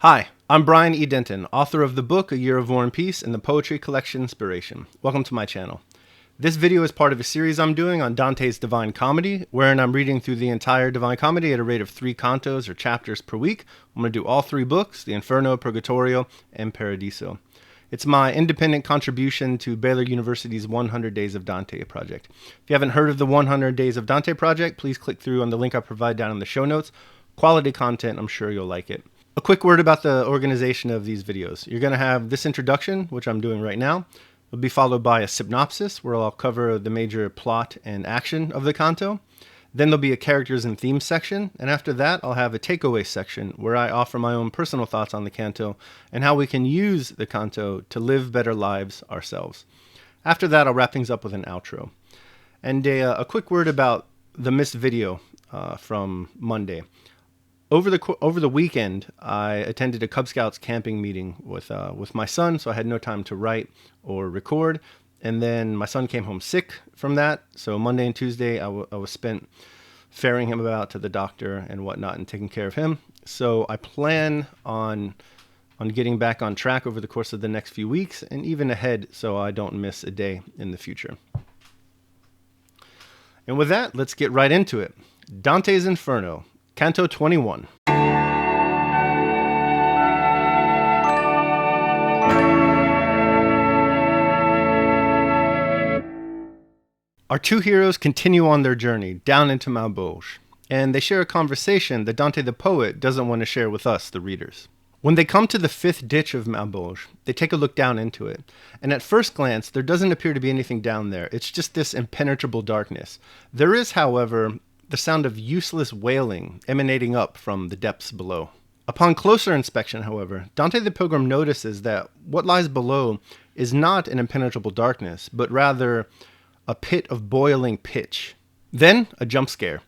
Hi, I'm Brian E. Denton, author of the book A Year of War and Peace and the poetry collection Inspiration. Welcome to my channel. This video is part of a series I'm doing on Dante's Divine Comedy, wherein I'm reading through the entire Divine Comedy at a rate of 3 cantos or chapters per week. I'm going to do all 3 books, the Inferno, Purgatorio, and Paradiso. It's my independent contribution to Baylor University's 100 Days of Dante Project. If you haven't heard of the 100 Days of Dante Project, please click through on the link I provide down in the show notes. Quality content, I'm sure you'll like it. A quick word about the organization of these videos. You're going to have this introduction, which I'm doing right now. It'll be followed by a synopsis, where I'll cover the major plot and action of the canto. Then there'll be a characters and themes section, and after that I'll have a takeaway section where I offer my own personal thoughts on the canto and how we can use the canto to live better lives ourselves. After that I'll wrap things up with an outro. And a quick word about the missed video from Monday. Over the weekend, I attended a Cub Scouts camping meeting with my son, so I had no time to write or record. And then my son came home sick from that, so Monday and Tuesday I was spent ferrying him about to the doctor and whatnot and taking care of him. So I plan on getting back on track over the course of the next few weeks and even ahead, so I don't miss a day in the future. And with that, let's get right into it. Dante's Inferno, Canto 21. Our two heroes continue on their journey down into Maubeuge, and they share a conversation that Dante the poet doesn't want to share with us, the readers. When they come to the 5th ditch of Maubeuge, they take a look down into it, and at first glance there doesn't appear to be anything down there. It's just this impenetrable darkness. There is, however, the sound of useless wailing emanating up from the depths below. Upon closer inspection, however, Dante the Pilgrim notices that what lies below is not an impenetrable darkness, but rather a pit of boiling pitch. Then, a jump scare.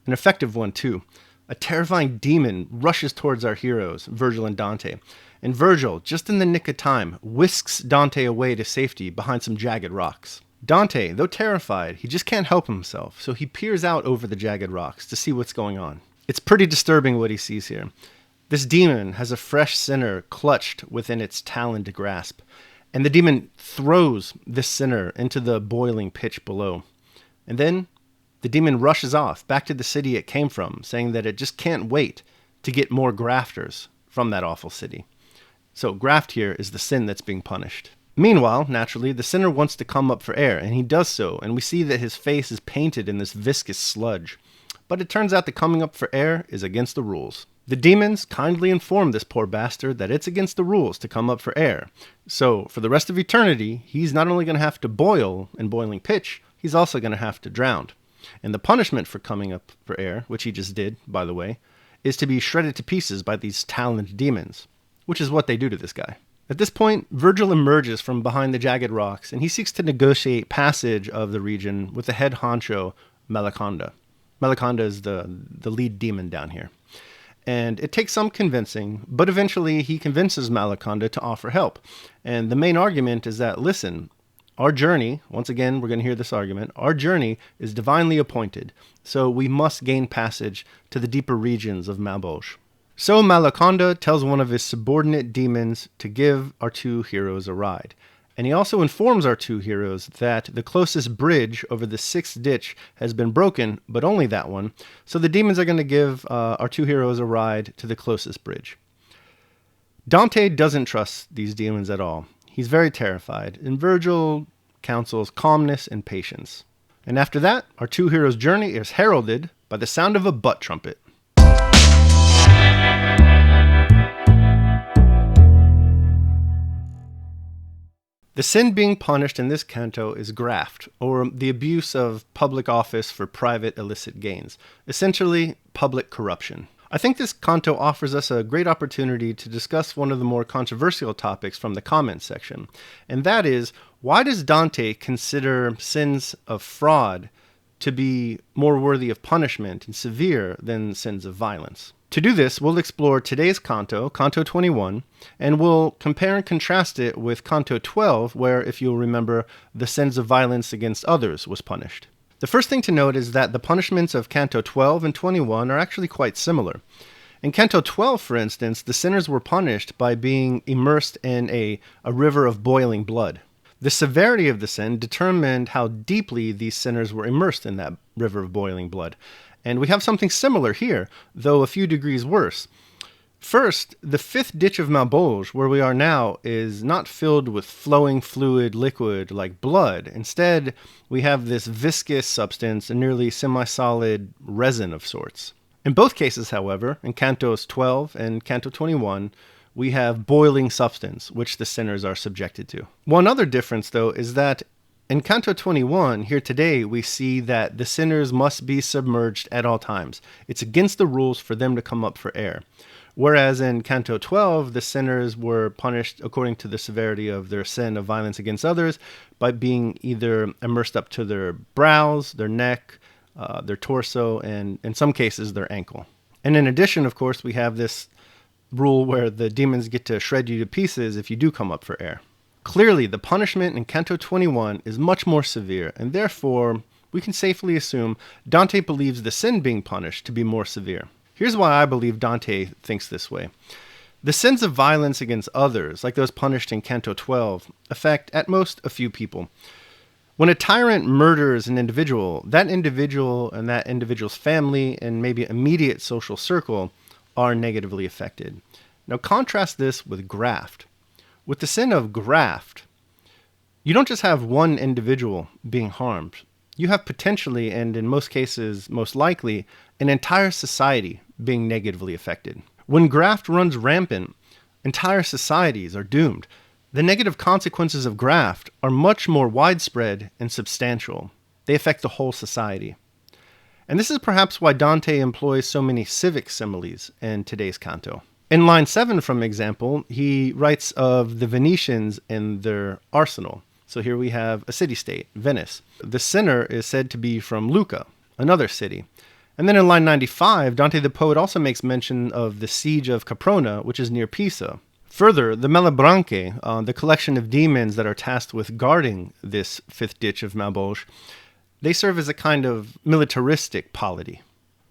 An effective one, too. A terrifying demon rushes towards our heroes, Virgil and Dante. And Virgil, just in the nick of time, whisks Dante away to safety behind some jagged rocks. Dante, though terrified, he just can't help himself, so he peers out over the jagged rocks to see what's going on. It's pretty disturbing what he sees here. This demon has a fresh sinner clutched within its taloned grasp, and the demon throws this sinner into the boiling pitch below. And then the demon rushes off back to the city it came from, saying that it just can't wait to get more grafters from that awful city. So graft here is the sin that's being punished. Meanwhile, naturally, the sinner wants to come up for air, and he does so, and we see that his face is painted in this viscous sludge. But it turns out that coming up for air is against the rules. The demons kindly inform this poor bastard that it's against the rules to come up for air. So, for the rest of eternity, he's not only going to have to boil in boiling pitch, he's also going to have to drown. And the punishment for coming up for air, which he just did, by the way, is to be shredded to pieces by these taloned demons, which is what they do to this guy. At this point, Virgil emerges from behind the jagged rocks, and he seeks to negotiate passage of the region with the head honcho, Malaconda. Malaconda is the lead demon down here. And it takes some convincing, but eventually he convinces Malaconda to offer help. And the main argument is that, listen, our journey, once again we're going to hear this argument, our journey is divinely appointed, so we must gain passage to the deeper regions of Maubeuge. So Malaconda tells one of his subordinate demons to give our two heroes a ride. And he also informs our two heroes that the closest bridge over the 6th ditch has been broken, but only that one. So the demons are going to give our two heroes a ride to the closest bridge. Dante doesn't trust these demons at all. He's very terrified, and Virgil counsels calmness and patience. And after that, our two heroes' journey is heralded by the sound of a butt trumpet. The sin being punished in this canto is graft, or the abuse of public office for private illicit gains, essentially public corruption. I think this canto offers us a great opportunity to discuss one of the more controversial topics from the comments section, and that is, why does Dante consider sins of fraud to be more worthy of punishment and severe than sins of violence? To do this, we'll explore today's canto, Canto 21, and we'll compare and contrast it with Canto 12, where, if you'll remember, the sins of violence against others was punished. The first thing to note is that the punishments of Canto 12 and 21 are actually quite similar. In Canto 12, for instance, the sinners were punished by being immersed in a river of boiling blood. The severity of the sin determined how deeply these sinners were immersed in that river of boiling blood. And we have something similar here, though a few degrees worse. First, the fifth ditch of Maubeuge, where we are now, is not filled with flowing fluid liquid like blood. Instead, we have this viscous substance, a nearly semi-solid resin of sorts. In both cases, however, in Cantos 12 and Canto 21, we have boiling substance, which the sinners are subjected to. One other difference, though, is that in Canto 21, here today, we see that the sinners must be submerged at all times. It's against the rules for them to come up for air. Whereas in Canto 12, the sinners were punished according to the severity of their sin of violence against others by being either immersed up to their brows, their neck, their torso, and in some cases, their ankle. And in addition, of course, we have this rule where the demons get to shred you to pieces if you do come up for air. Clearly, the punishment in Canto 21 is much more severe, and therefore, we can safely assume Dante believes the sin being punished to be more severe. Here's why I believe Dante thinks this way. The sins of violence against others, like those punished in Canto 12, affect at most a few people. When a tyrant murders an individual, that individual and that individual's family and maybe immediate social circle are negatively affected. Now contrast this with graft. With the sin of graft, you don't just have one individual being harmed. You have potentially, and in most cases, most likely, an entire society being negatively affected. When graft runs rampant, entire societies are doomed. The negative consequences of graft are much more widespread and substantial. They affect the whole society. And this is perhaps why Dante employs so many civic similes in today's canto. In line 7, for example, he writes of the Venetians and their arsenal. So here we have a city-state, Venice. The sinner is said to be from Lucca, another city. And then in line 95, Dante the poet also makes mention of the siege of Caprona, which is near Pisa. Further, the Malebranche, the collection of demons that are tasked with guarding this fifth ditch of Maubeuge, they serve as a kind of militaristic polity.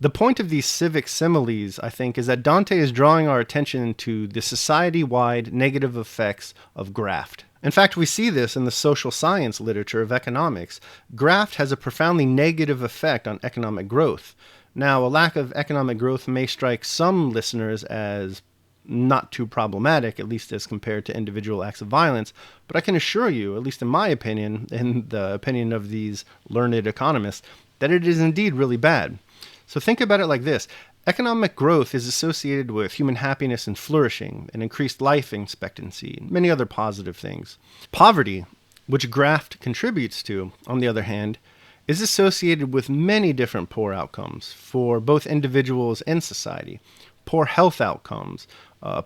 The point of these civic similes, I think, is that Dante is drawing our attention to the society-wide negative effects of graft. In fact, we see this in the social science literature of economics. Graft has a profoundly negative effect on economic growth. Now, a lack of economic growth may strike some listeners as not too problematic, at least as compared to individual acts of violence, but I can assure you, at least in my opinion, and the opinion of these learned economists, that it is indeed really bad. So think about it like this. Economic growth is associated with human happiness and flourishing, and increased life expectancy, and many other positive things. Poverty, which graft contributes to, on the other hand, is associated with many different poor outcomes for both individuals and society. Poor health outcomes,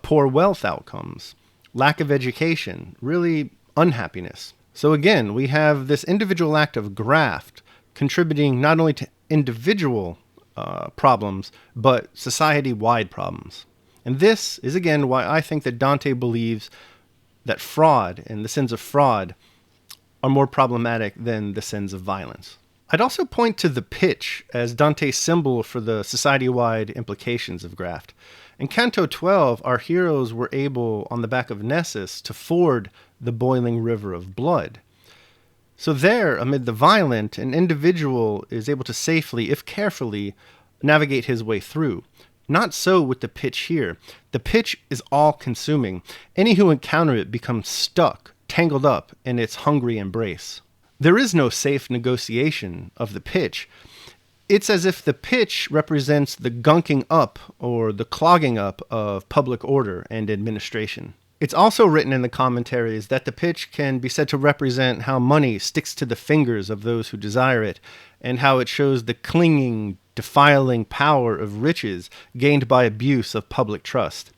poor wealth outcomes, lack of education, really unhappiness. So again, we have this individual act of graft contributing not only to individual problems, but society-wide problems. And this is again why I think that Dante believes that fraud and the sins of fraud are more problematic than the sins of violence. I'd also point to the pitch as Dante's symbol for the society-wide implications of graft. In Canto 12, our heroes were able, on the back of Nessus, to ford the boiling river of blood. So there, amid the violent, an individual is able to safely, if carefully, navigate his way through. Not so with the pitch here. The pitch is all-consuming. Any who encounter it become stuck, tangled up in its hungry embrace. There is no safe negotiation of the pitch. It's as if the pitch represents the gunking up or the clogging up of public order and administration. It's also written in the commentaries that the pitch can be said to represent how money sticks to the fingers of those who desire it, and how it shows the clinging, defiling power of riches gained by abuse of public trust.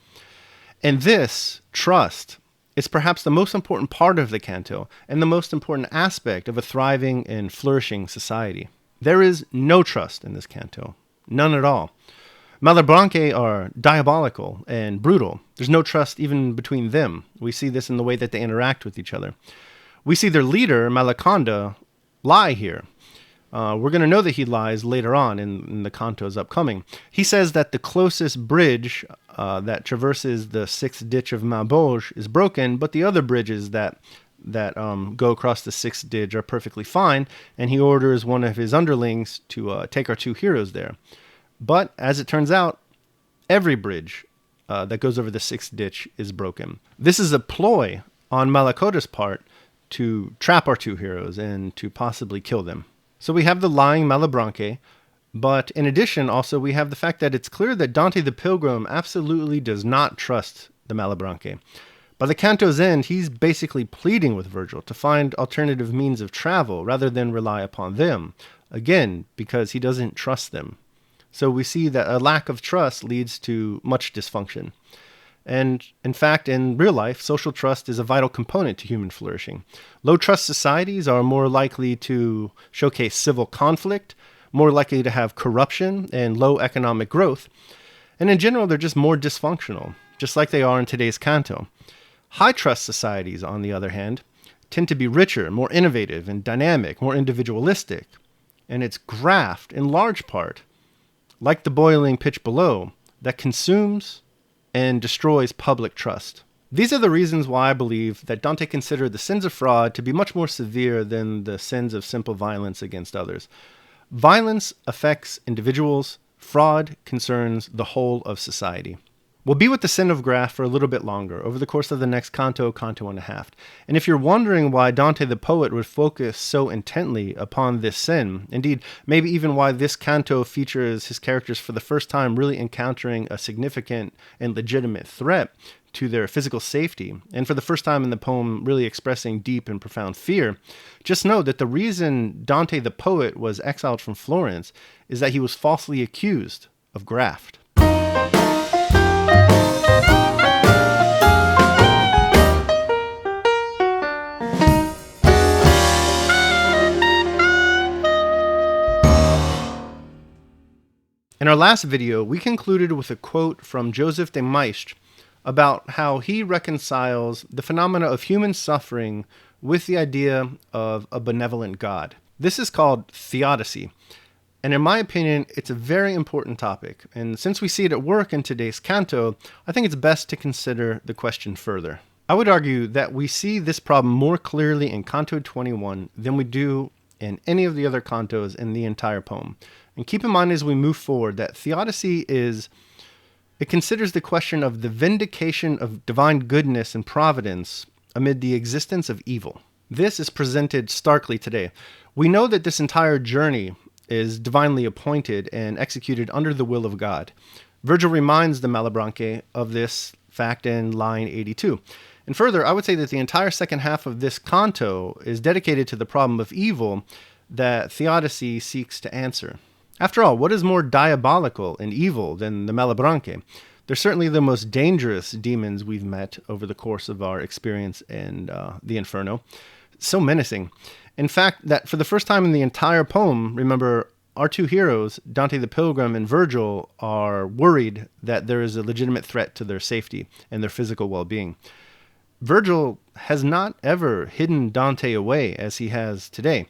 And this trust is perhaps the most important part of the canto and the most important aspect of a thriving and flourishing society. There is no trust in this canto, none at all. Malebranche are diabolical and brutal. There's no trust even between them. We see this in the way that they interact with each other. We see their leader, Malaconda, lie here. We're going to know that he lies later on in the cantos upcoming. He says that the closest bridge that traverses the sixth ditch of Maubeuge is broken, but the other bridges that go across the sixth ditch are perfectly fine, and he orders one of his underlings to take our two heroes there. But as it turns out, every bridge that goes over the sixth ditch is broken. This is a ploy on Malacota's part to trap our two heroes and to possibly kill them. So we have the lying Malebranche, but in addition also we have the fact that it's clear that Dante the Pilgrim absolutely does not trust the Malebranche. By the canto's end, he's basically pleading with Virgil to find alternative means of travel rather than rely upon them, again, because he doesn't trust them. So we see that a lack of trust leads to much dysfunction. And in fact, in real life, social trust is a vital component to human flourishing. Low trust societies are more likely to showcase civil conflict, more likely to have corruption and low economic growth. And in general, they're just more dysfunctional, just like they are in today's Canto. High trust societies, on the other hand, tend to be richer, more innovative and dynamic, more individualistic. And it's graft, in large part, like the boiling pitch below, that consumes and destroys public trust. These are the reasons why I believe that Dante considered the sins of fraud to be much more severe than the sins of simple violence against others. Violence affects individuals, fraud concerns the whole of society. We'll be with the sin of graft for a little bit longer, over the course of the next canto, canto and a half. And if you're wondering why Dante the poet would focus so intently upon this sin, indeed, maybe even why this canto features his characters for the first time really encountering a significant and legitimate threat to their physical safety, and for the first time in the poem really expressing deep and profound fear, just know that the reason Dante the poet was exiled from Florence is that he was falsely accused of graft. In our last video, we concluded with a quote from Joseph de Maistre about how he reconciles the phenomena of human suffering with the idea of a benevolent God. This is called Theodicy, and in my opinion, it's a very important topic. And since we see it at work in today's canto, I think it's best to consider the question further. I would argue that we see this problem more clearly in Canto 21 than we do in any of the other cantos in the entire poem. And keep in mind as we move forward that Theodicy it considers the question of the vindication of divine goodness and providence amid the existence of evil. This is presented starkly today. We know that this entire journey is divinely appointed and executed under the will of God. Virgil reminds the Malebranche of this fact in line 82. And further, I would say that the entire second half of this canto is dedicated to the problem of evil that Theodicy seeks to answer. After all, what is more diabolical and evil than the Malebranche? They're certainly the most dangerous demons we've met over the course of our experience in the Inferno. So menacing. In fact, that for the first time in the entire poem, remember, our two heroes, Dante the Pilgrim and Virgil, are worried that there is a legitimate threat to their safety and their physical well-being. Virgil has not ever hidden Dante away as he has today.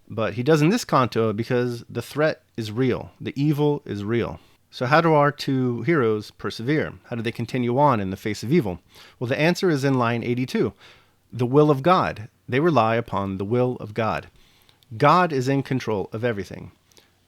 But he does in this canto because the threat is real. The evil is real. So how do our two heroes persevere? How do they continue on in the face of evil? Well, the answer is in line 82. The will of God. They rely upon the will of God. God is in control of everything.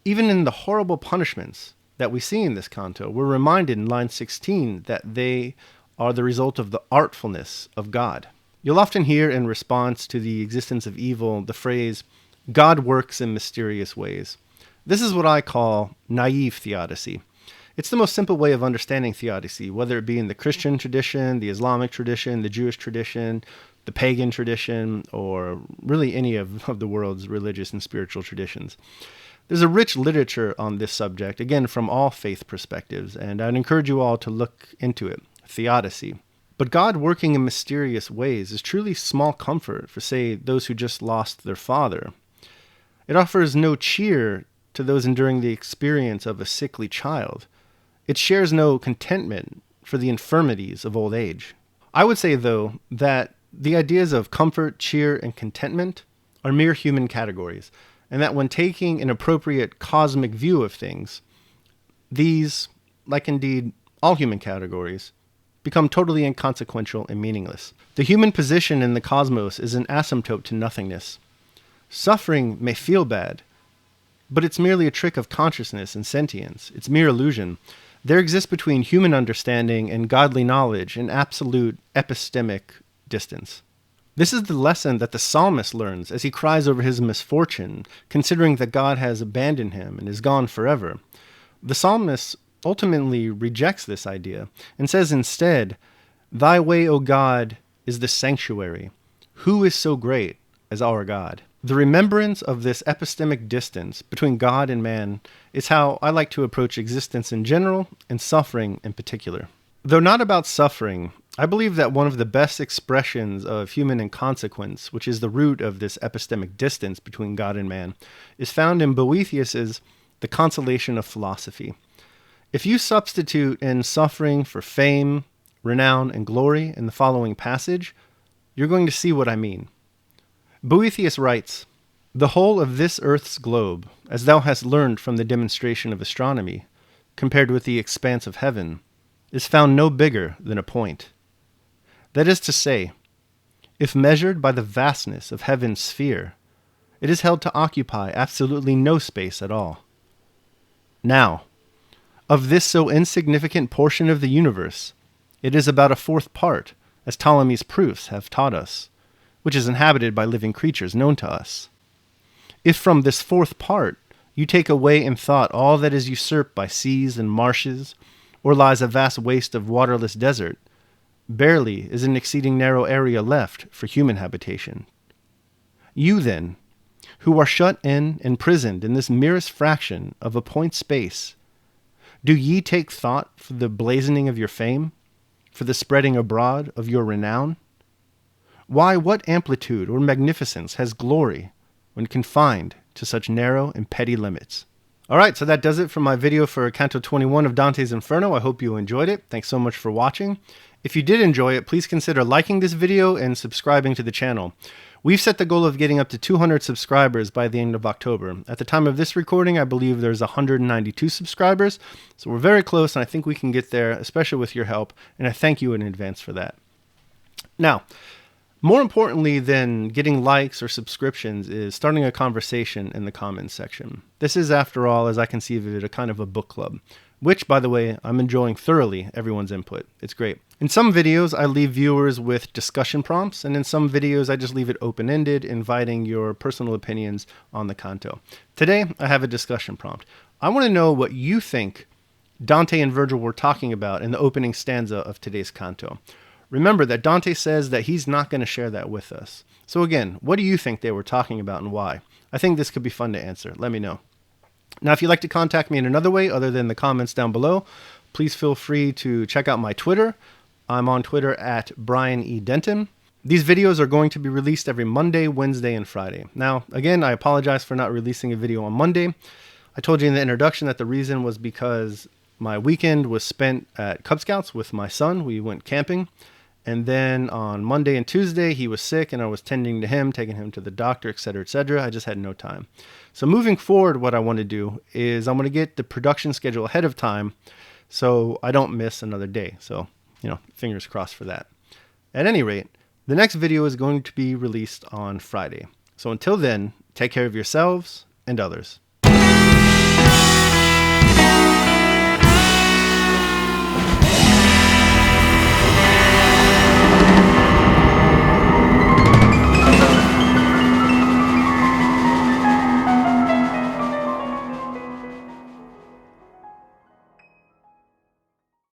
Even in the horrible punishments that we see in this canto, we're reminded in line 16 that they are the result of the artfulness of God. You'll often hear in response to the existence of evil the phrase, God works in mysterious ways. This is what I call naive theodicy. It's the most simple way of understanding theodicy, whether it be in the Christian tradition, the Islamic tradition, the Jewish tradition, the pagan tradition, or really any of the world's religious and spiritual traditions. There's a rich literature on this subject, again, from all faith perspectives, and I'd encourage you all to look into it, theodicy. But God working in mysterious ways is truly small comfort for, say, those who just lost their father. It offers no cheer to those enduring the experience of a sickly child. It shares no contentment for the infirmities of old age. I would say, though, that the ideas of comfort, cheer, and contentment are mere human categories, and that when taking an appropriate cosmic view of things, these, like indeed all human categories, become totally inconsequential and meaningless. The human position in the cosmos is an asymptote to nothingness. Suffering may feel bad, but it's merely a trick of consciousness and sentience. It's mere illusion. There exists between human understanding and godly knowledge an absolute epistemic distance. This is the lesson that the psalmist learns as he cries over his misfortune, considering that God has abandoned him and is gone forever. The psalmist ultimately rejects this idea and says instead, "Thy way, O God, is the sanctuary. Who is so great as our God?" The remembrance of this epistemic distance between God and man is how I like to approach existence in general and suffering in particular. Though not about suffering, I believe that one of the best expressions of human inconsequence, which is the root of this epistemic distance between God and man, is found in Boethius's The Consolation of Philosophy. If you substitute in suffering for fame, renown, and glory in the following passage, you're going to see what I mean. Boethius writes, "The whole of this earth's globe, as thou hast learned from the demonstration of astronomy, compared with the expanse of heaven, is found no bigger than a point. That is to say, if measured by the vastness of heaven's sphere, it is held to occupy absolutely no space at all. Now, of this so insignificant portion of the universe, it is about a fourth part, as Ptolemy's proofs have taught us, which is inhabited by living creatures known to us. If from this fourth part you take away in thought all that is usurped by seas and marshes, or lies a vast waste of waterless desert, barely is an exceeding narrow area left for human habitation. You then, who are shut in and imprisoned in this merest fraction of a point space, do ye take thought for the blazoning of your fame, for the spreading abroad of your renown? Why, what amplitude or magnificence has glory when confined to such narrow and petty limits?" All right, so that does it for my video for Canto 21 of Dante's Inferno. I hope you enjoyed it. Thanks so much for watching. If you did enjoy it, please consider liking this video and subscribing to the channel. We've set the goal of getting up to 200 subscribers by the end of October. At the time of this recording, I believe there's 192 subscribers, so we're very close, and I think we can get there, especially with your help, and I thank you in advance for that. Now, more importantly than getting likes or subscriptions is starting a conversation in the comments section. This is, after all, as I conceive of it, a kind of a book club, which, by the way, I'm enjoying thoroughly everyone's input. It's great. In some videos, I leave viewers with discussion prompts, and in some videos, I just leave it open-ended, inviting your personal opinions on the canto. Today, I have a discussion prompt. I want to know what you think Dante and Virgil were talking about in the opening stanza of today's canto. Remember that Dante says that he's not going to share that with us. So again, what do you think they were talking about and why? I think this could be fun to answer. Let me know. Now, if you'd like to contact me in another way other than the comments down below, please feel free to check out my Twitter. I'm on Twitter at Brian E. Denton. These videos are going to be released every Monday, Wednesday, and Friday. Now, again, I apologize for not releasing a video on Monday. I told you in the introduction that the reason was because my weekend was spent at Cub Scouts with my son. We went camping. And then on Monday and Tuesday, he was sick and I was tending to him, taking him to the doctor, etc., etc. I just had no time. So moving forward, what I want to do is I'm going to get the production schedule ahead of time so I don't miss another day. So, fingers crossed for that. At any rate, the next video is going to be released on Friday. So until then, take care of yourselves and others.